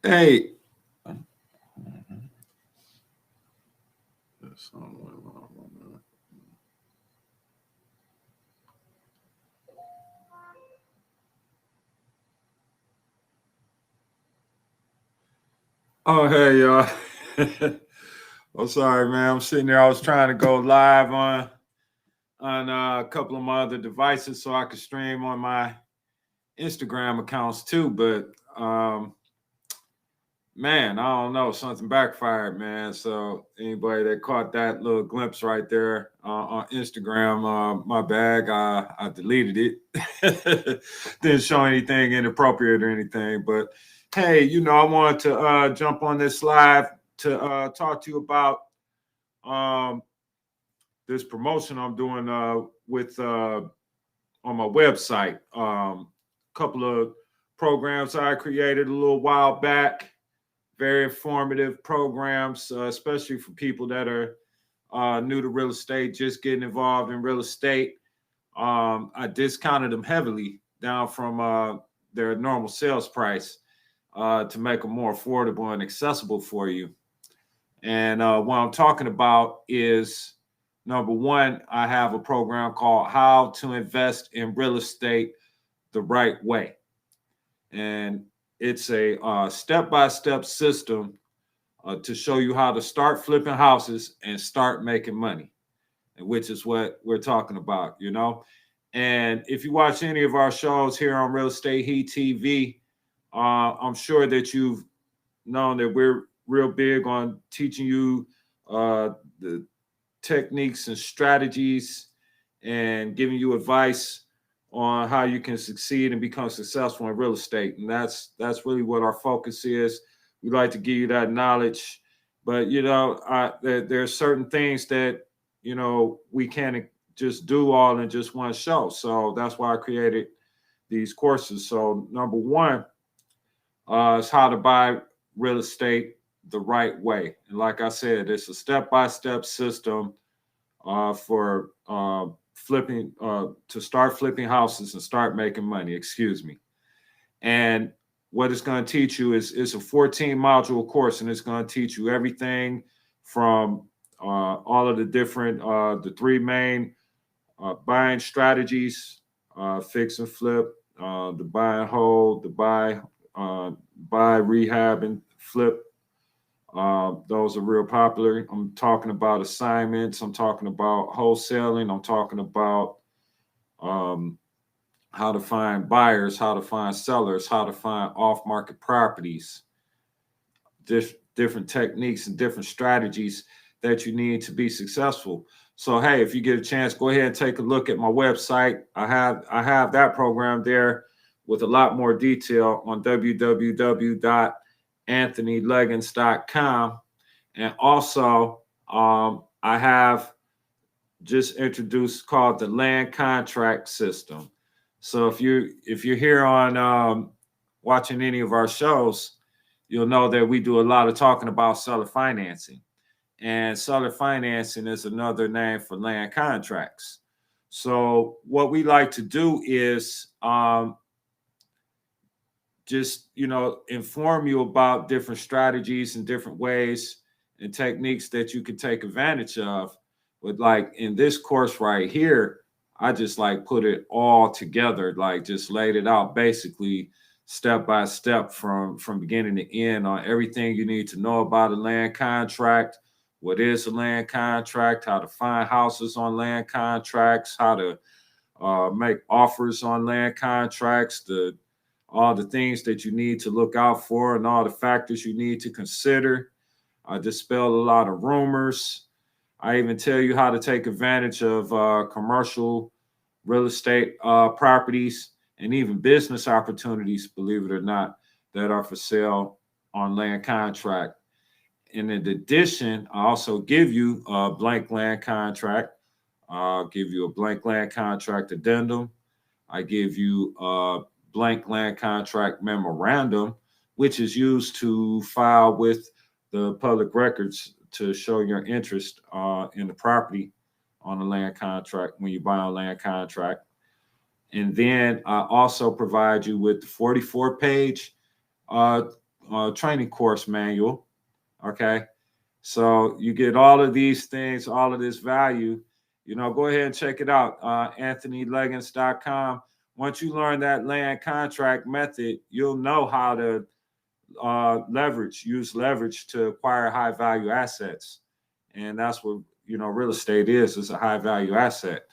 Hey. Oh, hey, y'all. I'm sorry, man. I'm sitting there. I was trying to go live on a couple of my other devices so I could stream on my Instagram accounts too. But man, I don't know. Something backfired, man. So anybody that caught that little glimpse right there on Instagram, my bag, I deleted it. Didn't show anything inappropriate or anything. But hey, I wanted to jump on this live to talk to you about um, this promotion I'm doing with on my website. Couple of programs I created a little while back, very informative programs, especially for people that are new to real estate, just getting involved in real estate. I discounted them heavily down from their normal sales price to make them more affordable and accessible for you. And what I'm talking about is number one, I have a program called How to Invest in Real Estate the Right Way. And it's a step by step system to show you how to start flipping houses and start making money, which is what we're talking about. And if you watch any of our shows here on Real Estate Heat TV, I'm sure that you've known that we're real big on teaching you the techniques and strategies and giving you advice on how you can succeed and become successful in real estate. And that's really what our focus is. We like to give you that knowledge, but there's certain things that we can't just do all in just one show. So that's why I created these courses. So number one is how to buy real estate the right way. And like I said, it's a step-by-step system for flipping to start flipping houses and start making money. Excuse me. And what it's going to teach you is it's a 14 module course, and it's going to teach you everything from all of the different the three main buying strategies: fix and flip, the buy and hold, the buy, rehab, and flip. Those are real popular. I'm talking about assignments. I'm talking about wholesaling. I'm talking about um, how to find buyers, how to find sellers, how to find off market properties, different techniques and different strategies that you need to be successful. So hey, if you get a chance, go ahead and take a look at my website. I have that program there with a lot more detail on www.anthonylegins.com. And also, I have just introduced called the land contract system. So if you're here on watching any of our shows, you'll know that we do a lot of talking about seller financing. And seller financing is another name for land contracts. So what we like to do is just inform you about different strategies and different ways and techniques that you can take advantage of. But like in this course right here, I just like put it all together, like just laid it out basically step by step from beginning to end on everything you need to know about a land contract. What is a land contract? How to find houses on land contracts? How to make offers on land contracts? All the things that you need to look out for and all the factors you need to consider. I dispel a lot of rumors. I even tell you how to take advantage of commercial real estate properties and even business opportunities, believe it or not, that are for sale on land contract. And in addition, I also give you a blank land contract. I'll give you a blank land contract addendum. I give you a blank land contract memorandum, which is used to file with the public records to show your interest in the property on the land contract when you buy a land contract. And then I also provide you with the 44-page training course manual. Okay. So you get all of these things, all of this value. Go ahead and check it out. AnthonyLegins.com. Once you learn that land contract method, you'll know how to use leverage to acquire high value assets. And that's what, real estate is. It's a high value asset.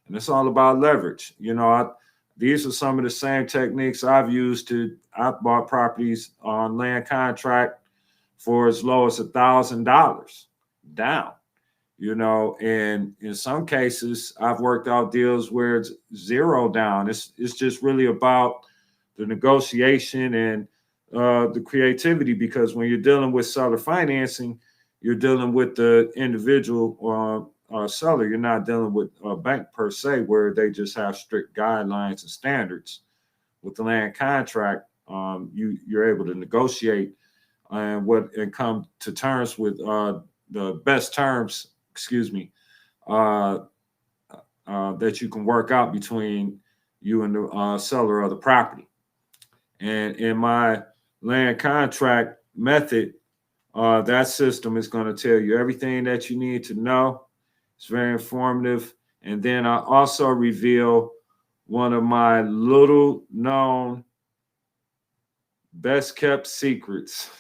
And it's all about leverage. These are some of the same techniques I've used I've bought properties on land contract for as low as $1,000 down, and in some cases I've worked out deals where it's zero down. It's just really about the negotiation and the creativity, because when you're dealing with seller financing, you're dealing with the individual seller. You're not dealing with a bank per se, where they just have strict guidelines and standards. With the land contract, you're able to negotiate and come to terms with the best terms, that you can work out between you and the seller of the property. And in my land contract method, that system is going to tell you everything that you need to know. It's very informative. And then I also reveal one of my little known best kept secrets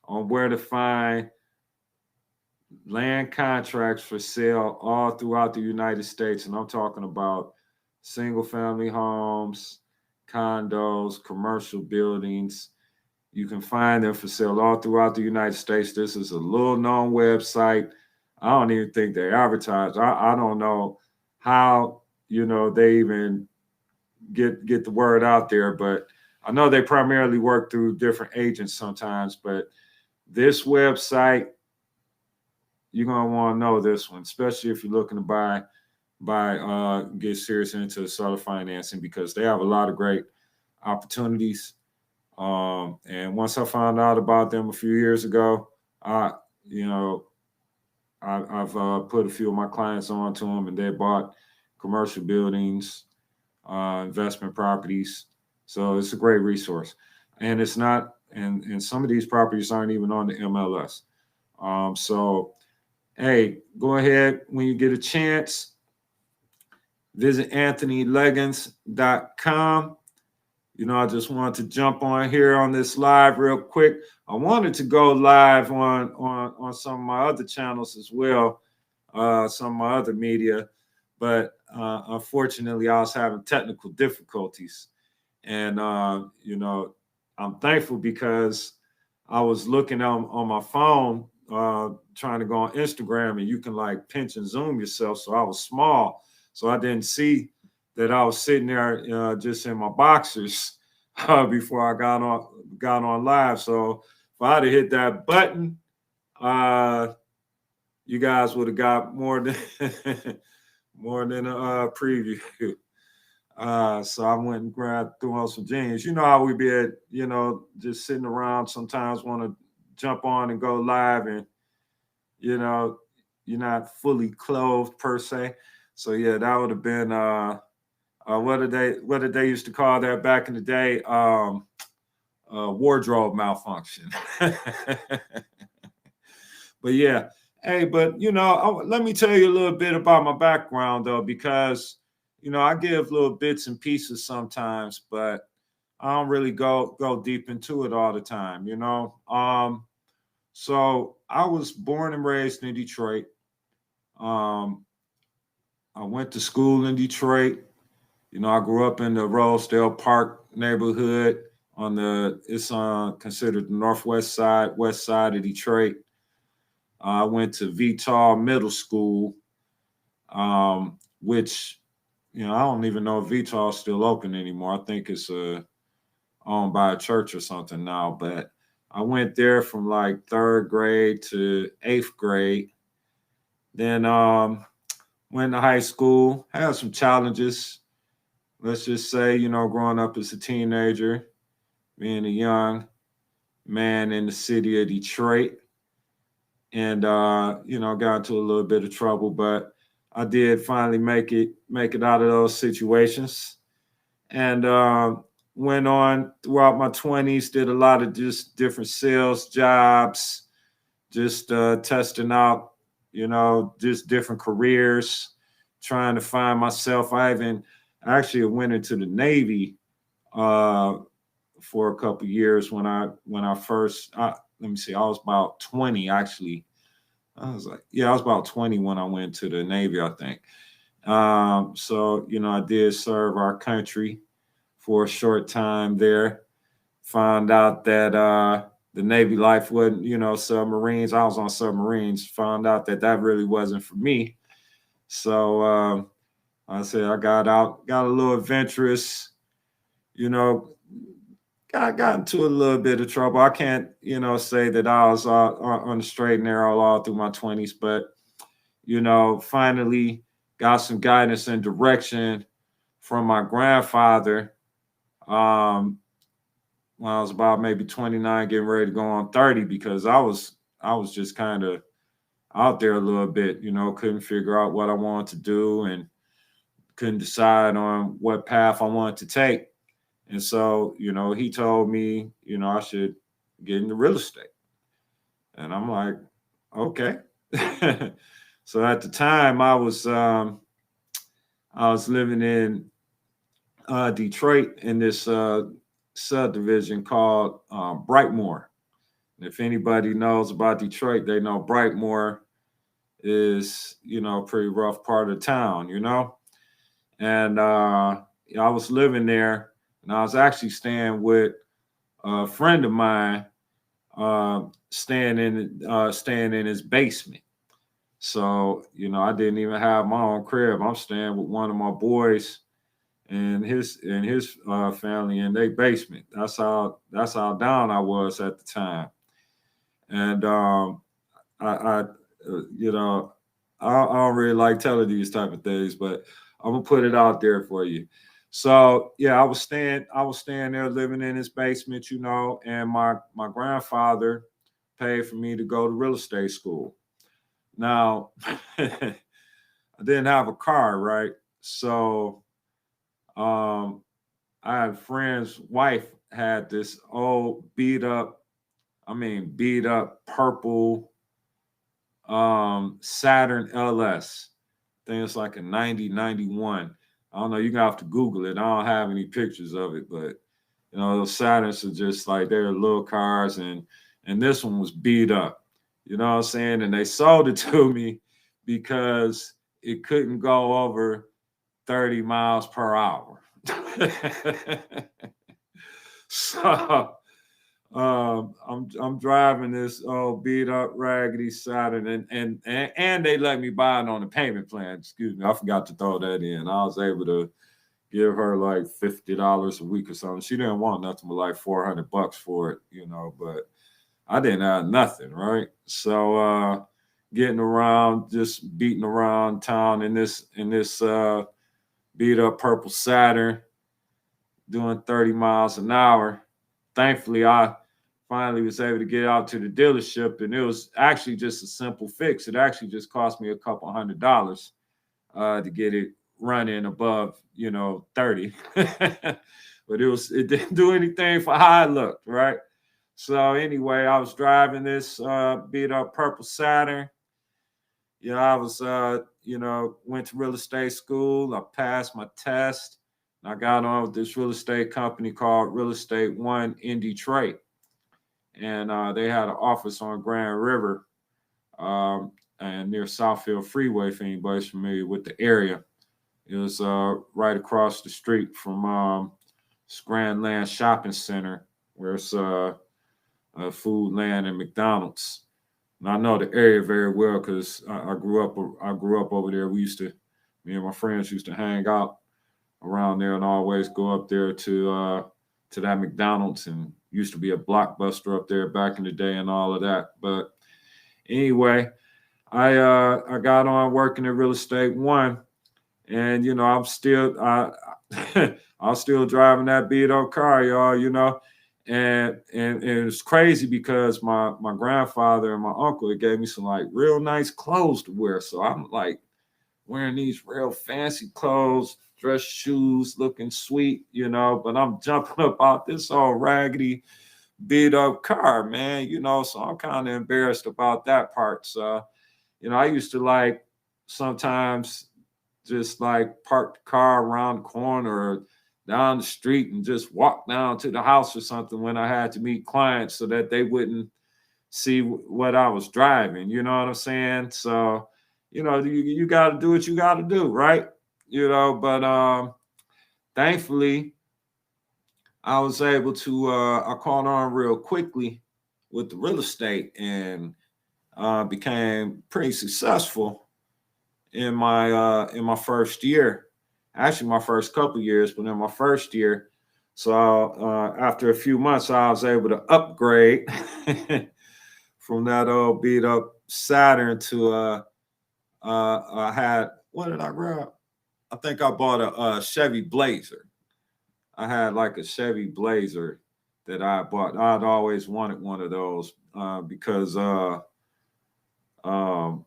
on where to find land contracts for sale all throughout the United States. And I'm talking about single family homes, condos, commercial buildings. You can find them for sale all throughout the United States. This is a little known website. I don't even think they advertise. I don't know how, they even get the word out there, but I know they primarily work through different agents sometimes. But this website, you're going to want to know this one, especially if you're looking to get serious into seller financing, because they have a lot of great opportunities. And once I found out about them a few years ago, I've put a few of my clients onto them, and they bought commercial buildings, investment properties. So it's a great resource. And it's not, and some of these properties aren't even on the MLS. So, hey, go ahead when you get a chance. Visit AnthonyLegins.com. I just wanted to jump on here on this live real quick. I wanted to go live on some of my other channels as well, some of my other media, but unfortunately I was having technical difficulties. And, I'm thankful, because I was looking on my phone, trying to go on Instagram, and you can like pinch and zoom yourself. So I was small, so I didn't see that I was sitting there just in my boxers before I got on live. So if I'd have hit that button, you guys would have got more than a preview. So I went and threw on some jeans. You know how we be at, just sitting around, sometimes want to jump on and go live, and you're not fully clothed per se. So yeah, that would have been what did they used to call that back in the day? Wardrobe malfunction. But yeah, hey, but let me tell you a little bit about my background though, because I give little bits and pieces sometimes, but I don't really go deep into it all the time. So I was born and raised in Detroit. I went to school in Detroit. I grew up in the Rosedale Park neighborhood it's considered the northwest side, west side of Detroit. I went to Vital Middle School, which, I don't even know if Vital is still open anymore. I think it's owned by a church or something now, but I went there from like 3rd grade to 8th grade. Then went to high school, had some challenges. Let's just say, growing up as a teenager, being a young man in the city of Detroit, and got into a little bit of trouble, but I did finally make it out of those situations. And went on throughout my 20s, did a lot of just different sales jobs, just testing out, just different careers, trying to find myself. I even actually went into the Navy for a couple of years when I first let me see, I was about 20 actually. I was about 20 when I went to the Navy, I think. So I did serve our country for a short time there. Found out that the Navy life wasn't, submarines. I was on submarines. Found out that that really wasn't for me. So I said I got out, got a little adventurous, you know, got into a little bit of trouble. I can't, say that I was on the straight and narrow all through my 20s, but finally got some guidance and direction from my grandfather. When I was about maybe 29, getting ready to go on 30, because I was just kind of out there a little bit, couldn't figure out what I wanted to do and couldn't decide on what path I wanted to take. And so, he told me, I should get into real estate. And I'm like, okay. So at the time I was living in Detroit in this subdivision called Brightmoor. And if anybody knows about Detroit, they know Brightmoor is, a pretty rough part of town, And I was living there, and I was actually staying with a friend of mine, staying in his basement. So, I didn't even have my own crib. I'm staying with one of my boys and his family in their basement. That's how down I was at the time. And I I don't really like telling these type of things, but I'm gonna put it out there for you. So yeah, I was staying there, living in his basement, and my grandfather paid for me to go to real estate school. Now, I didn't have a car, right? So um, I had a friend's wife had this old beat up purple Saturn LS. I think it's like a 9091. I don't know, you're gonna have to Google it. I don't have any pictures of it, but those Saturns are just like they're little cars, and this one was beat up. You know what I'm saying? And they sold it to me because it couldn't go over 30 miles per hour. So I'm driving this old beat up raggedy Saturn, and they let me buy it on a payment plan. Excuse me, I forgot to throw that in. I was able to give her like $50 a week or something. She didn't want nothing but like $400 for it, but I didn't have nothing, right? So getting around, just beating around town in this beat up purple Saturn, doing 30 miles an hour. Thankfully, I finally was able to get out to the dealership, and it was actually just a simple fix. It actually just cost me a couple $100 to get it running above, 30. But it didn't do anything for how I looked, right? So anyway, I was driving this beat up purple Saturn. I was went to real estate school. I passed my test. I got on with this real estate company called Real Estate One in Detroit. And they had an office on Grand River and near Southfield Freeway, if anybody's familiar with the area. It was right across the street from Grand Land Shopping Center, where it's Food Land and McDonald's. And I know the area very well because I grew up over there. Me and my friends used to hang out around there and always go up there to that McDonald's, and used to be a Blockbuster up there back in the day and all of that. But anyway, I got on working in Real Estate One, and I'm still I'm still driving that beat up car, y'all. And it's crazy because my grandfather and my uncle, they gave me some like real nice clothes to wear. So I'm like wearing these real fancy clothes, dress shoes, looking sweet, but I'm jumping up out this old raggedy, beat up car, man, so I'm kind of embarrassed about that part. So, I used to like sometimes just like park the car around the corner or down the street and just walk down to the house or something when I had to meet clients so that they wouldn't see what I was driving. You know what I'm saying? So, you got to do what you got to do, right? But thankfully, I was able to, I caught on real quickly with the real estate and became pretty successful in my first year. Actually, my first couple years, but in my first year. So after a few months, I was able to upgrade from that old beat up Saturn to I had, what did I grab? I think I bought a Chevy Blazer. I had like a Chevy Blazer that I bought. I'd always wanted one of those because um, one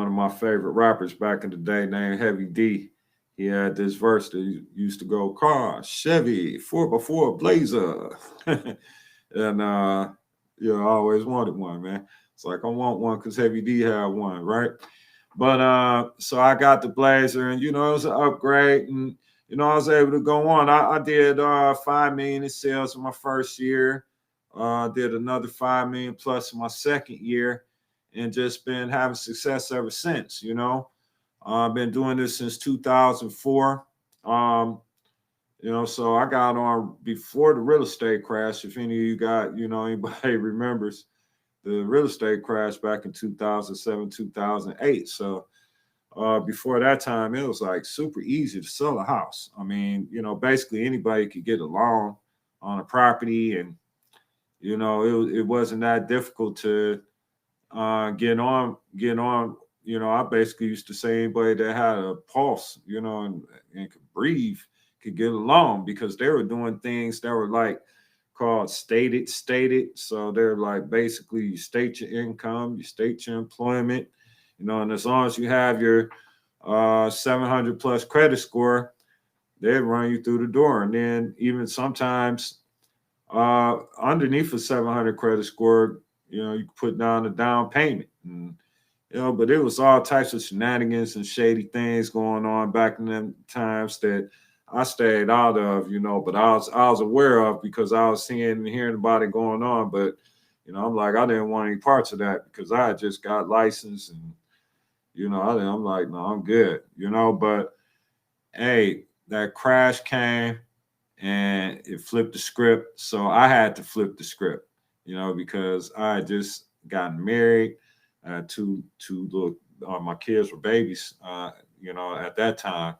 of my favorite rappers back in the day named Heavy D. He had this verse that used to go, car, Chevy, 4x4 Blazer. And, I always wanted one, man. It's like, I want one because Heavy D had one, right? But so I got the Blazer and, it was an upgrade. And, I was able to go on. I did 5 million in sales in my first year. Did another 5 million plus in my second year and just been having success ever since, I've been doing this since 2004. So I got on before the real estate crash. If any of you got, anybody remembers the real estate crash back in 2007, 2008. So before that time, it was like super easy to sell a house. I mean, basically anybody could get a loan on a property and, it wasn't that difficult to get on. I basically used to say anybody that had a pulse, and could breathe could get along because they were doing things that were like called stated. So they're like basically you state your income, you state your employment, and as long as you have your 700 plus credit score, they'd run you through the door. And then even sometimes underneath a 700 credit score, you can put down a down payment. And, but it was all types of shenanigans and shady things going on back in them times that I stayed out of, but I was aware of because I was seeing and hearing about it going on. But, I'm like, I didn't want any parts of that because I had just got licensed and, I'm like, no, I'm good, but hey, that crash came and it flipped the script. So I had to flip the script, because I had just gotten married. Two little, my kids were babies, at that time,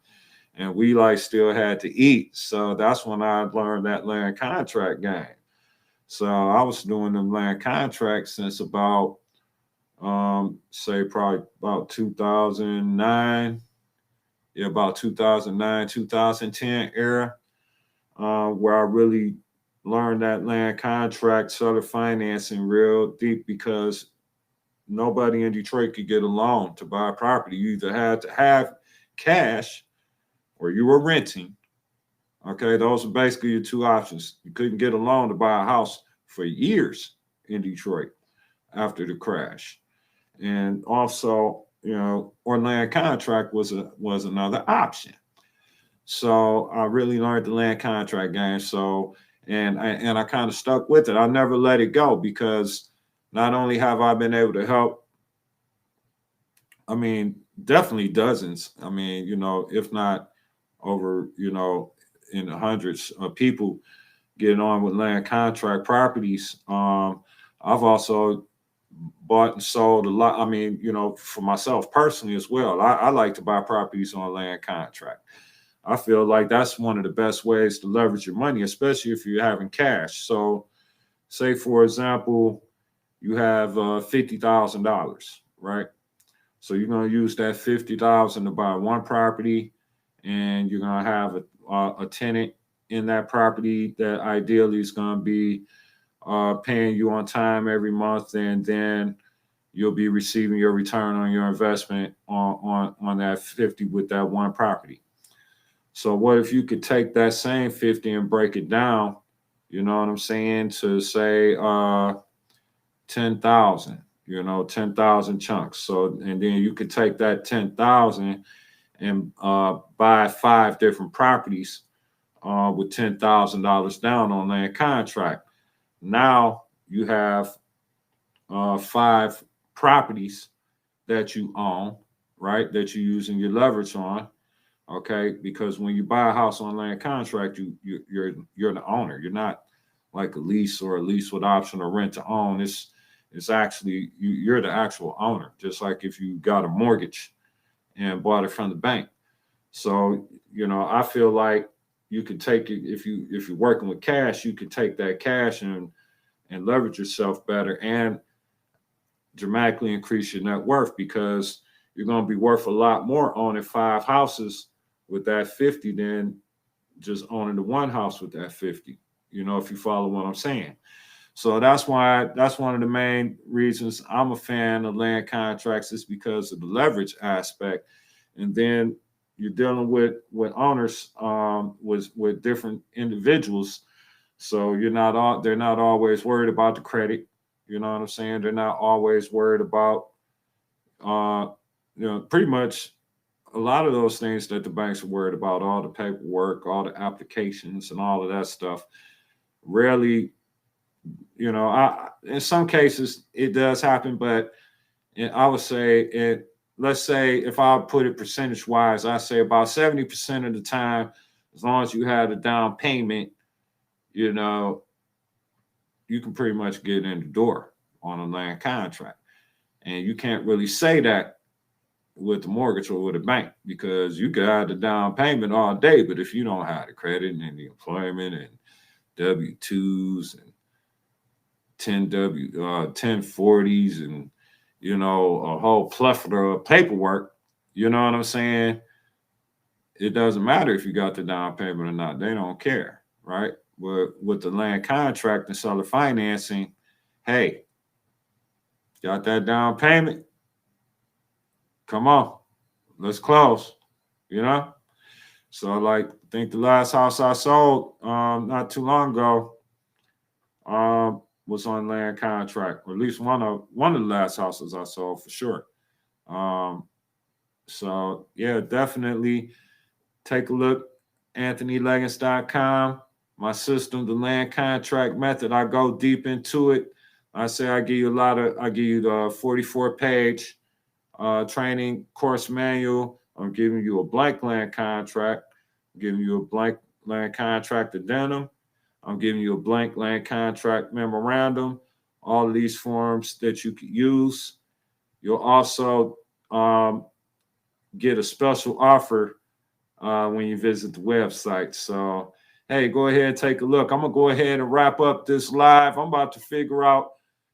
and we like still had to eat. So that's when I learned that land contract game. So I was doing them land contracts since about, say probably about 2009. Yeah, about 2009, 2010 era, where I really learned that land contract sort of financing real deep because nobody in Detroit could get a loan to buy a property. You either had to have cash or you were renting. Okay, those are basically your two options. You couldn't get a loan to buy a house for years in Detroit after the crash. And also, or land contract was another option. So I really learned the land contract game. So and I kind of stuck with it. I never let it go because not only have I been able to help, I mean, definitely dozens. I mean, if not over, in the hundreds of people getting on with land contract properties. I've also bought and sold a lot. I mean, for myself personally as well. I like to buy properties on land contract. I feel like that's one of the best ways to leverage your money, especially if you're having cash. So, say for example, you have $50,000, right? So you're going to use that 50,000 to buy one property, and you're going to have a tenant in that property that ideally is going to be paying you on time every month, and then you'll be receiving your return on your investment on that 50 with that one property. So what if you could take that same 50 and break it down, you know what I'm saying, to say 10,000, 10,000 chunks. So and then you could take that 10,000 and buy 5 different properties with $10,000 down on land contract. Now you have 5 properties that you own, right? That you're using your leverage on, okay? Because when you buy a house on land contract, you're the owner. You're not like a lease or a lease with option or rent to own. It's actually you're the actual owner. Just like if you got a mortgage and bought it from the bank. So I feel like you could take it if you're working with cash, you could take that cash and leverage yourself better and dramatically increase your net worth because you're going to be worth a lot more owning 5 houses with that 50 than just owning the one house with that 50. If you follow what I'm saying. So that's one of the main reasons I'm a fan of land contracts is because of the leverage aspect. And then you're dealing with owners with different individuals. So they're not always worried about the credit. You know what I'm saying? They're not always worried about pretty much a lot of those things that the banks are worried about, all the paperwork, all the applications and all of that stuff. Rarely, in some cases it does happen, but I would say let's say if I put it percentage wise, I say about 70% of the time, as long as you have a down payment, you can pretty much get in the door on a land contract. And you can't really say that with the mortgage or with a bank because you could have the down payment all day, but if you don't have the credit and the employment and W-2s and 1040s and a whole plethora of paperwork, you know what I'm saying? It doesn't matter if you got the down payment or not. They don't care, right? But with the land contract and seller financing, hey, got that down payment? Come on, let's close, you know? So like, I think the last house I sold not too long ago was on land contract, or at least one of the last houses I sold for sure. So yeah, definitely take a look, AnthonyLegins.com. My system, the land contract method, I go deep into it. I say I give you the 44-page training course manual. I'm giving you a blank land contract. I'm giving you a blank land contract addendum. I'm giving you a blank land contract memorandum. All of these forms that you could use. You'll also get a special offer when you visit the website. So, hey, go ahead and take a look. I'm going to go ahead and wrap up this live. I'm about to figure out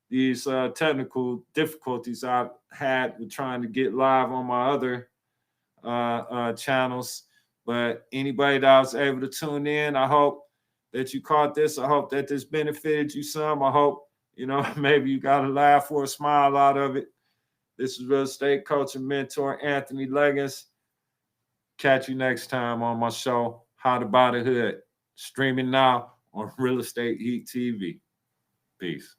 these technical difficulties I've had with trying to get live on my other channels. But anybody that was able to tune in, I hope that you caught this. I hope that this benefited you some. I hope, maybe you got a laugh or a smile out of it. This is real estate coach and mentor Anthony Legins. Catch you next time on my show, How to Buy the Hood, streaming now on Real Estate Heat TV. Peace.